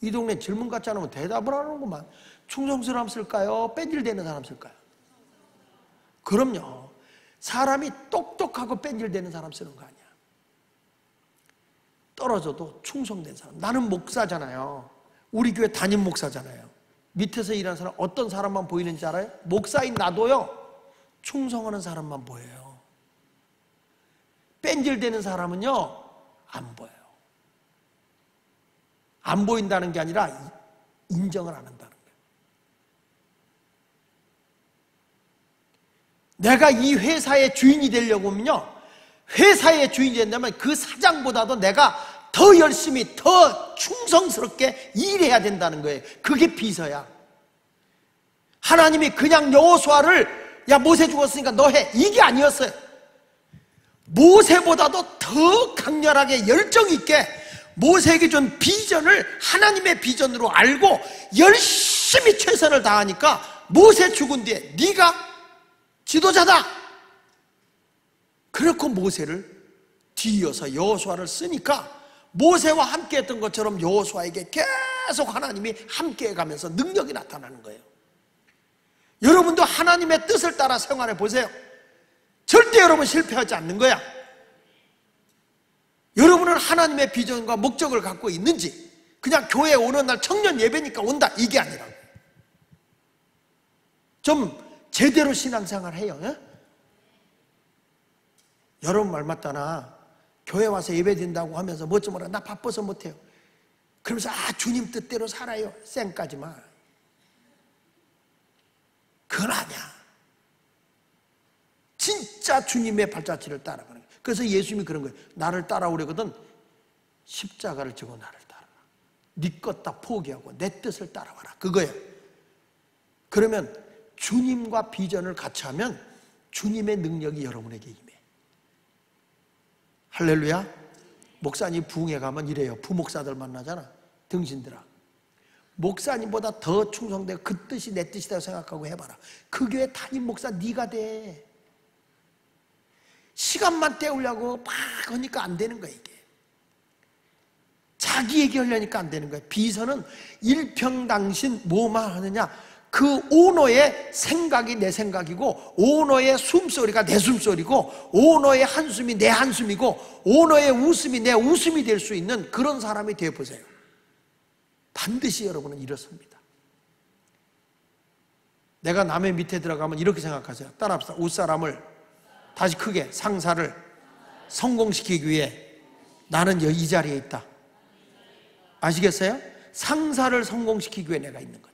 Speaker 1: 이 동네 질문 같지 않으면 대답을 안 하는구만. 충성스러운 사람 쓸까요? 뺀질대는 사람 쓸까요? 그럼요. 사람이 똑똑하고 뺀질대는 사람 쓰는 거 아니야. 떨어져도 충성된 사람. 나는 목사잖아요. 우리 교회 담임 목사잖아요. 밑에서 일하는 사람 어떤 사람만 보이는지 알아요? 목사인 나도요, 충성하는 사람만 보여요. 뺀질대는 사람은요 안 보여요. 안 보인다는 게 아니라 인정을 안 한다는 거예요. 내가 이 회사의 주인이 되려고 하면요, 회사의 주인이 된다면 그 사장보다도 내가 더 열심히 더 충성스럽게 일해야 된다는 거예요. 그게 비서야. 하나님이 그냥 여호수아를 야 모세 죽었으니까 너 해, 이게 아니었어요. 모세보다도 더 강렬하게 열정 있게 모세에게 준 비전을 하나님의 비전으로 알고 열심히 최선을 다하니까 모세 죽은 뒤에 네가 지도자다. 그렇고 모세를 뒤이어서 여호수아를 쓰니까 모세와 함께 했던 것처럼 여호수아에게 계속 하나님이 함께 가면서 능력이 나타나는 거예요. 여러분도 하나님의 뜻을 따라 생활해 보세요. 절대 여러분 실패하지 않는 거야. 여러분은 하나님의 비전과 목적을 갖고 있는지, 그냥 교회에 오는 날 청년 예배니까 온다, 이게 아니라고. 좀 제대로 신앙생활 해요. 예? 여러분 말 맞다나 교회 와서 예배 드린다고 하면서 뭐 좀 하라, 나 바빠서 못해요. 그러면서 주님 뜻대로 살아요, 쌩까지만. 그건 아니야. 진짜 주님의 발자취를 따라가는 거예요. 그래서 예수님이 그런 거예요. 나를 따라오려거든 십자가를 지고 나를 따라와. 네 것 다 포기하고 내 뜻을 따라와라, 그거예요. 그러면 주님과 비전을 같이 하면 주님의 능력이 여러분에게 임해. 할렐루야. 목사님 부흥회 가면 이래요. 부목사들 만나잖아, 등신들아. 목사님보다 더 충성되고 그 뜻이 내 뜻이라고 생각하고 해봐라. 그 교회 담임 목사 네가 돼. 시간만 때우려고 막 하니까 안 되는 거야. 이게 자기 얘기하려니까 안 되는 거야. 비서는 일평당신 뭐만 하느냐, 그 오너의 생각이 내 생각이고, 오너의 숨소리가 내 숨소리고, 오너의 한숨이 내 한숨이고, 오너의 웃음이 내 웃음이 될 수 있는 그런 사람이 되어보세요. 반드시 여러분은 이렇습니다. 내가 남의 밑에 들어가면 이렇게 생각하세요. 따라합시다. 윗사람을, 다시 크게, 상사를 성공시키기 위해 나는 이 자리에 있다. 아시겠어요? 상사를 성공시키기 위해 내가 있는 거다.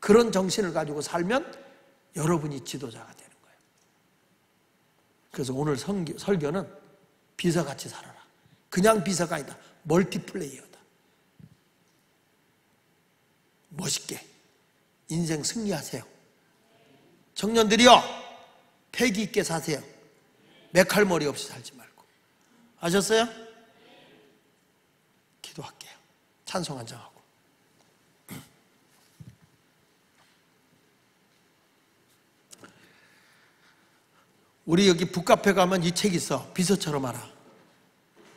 Speaker 1: 그런 정신을 가지고 살면 여러분이 지도자가 되는 거예요. 그래서 오늘 설교는 비서같이 살아라. 그냥 비서가 아니다. 멀티플레이어다. 멋있게 인생 승리하세요. 청년들이요, 패기 있게 사세요. 메칼머리 없이 살지 말고. 아셨어요? 기도할게요. 찬송 한장 하고. 우리 여기 북카페 가면 이 책 있어. 비서처럼 알아.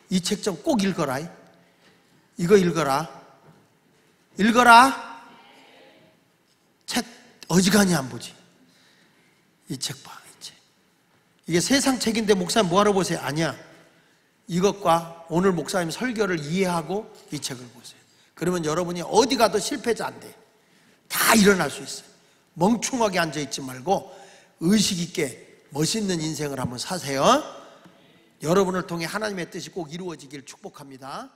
Speaker 1: 이 책 좀 꼭 읽어라. 이거 읽어라. 읽어라. 책 어지간히 안 보지. 이 책 봐, 이 책. 이게 세상 책인데 목사님 뭐하러 보세요? 아니야. 이것과 오늘 목사님 설교를 이해하고 이 책을 보세요. 그러면 여러분이 어디 가도 실패자 안 돼. 다 일어날 수 있어요. 멍충하게 앉아있지 말고 의식 있게 멋있는 인생을 한번 사세요. 여러분을 통해 하나님의 뜻이 꼭 이루어지길 축복합니다.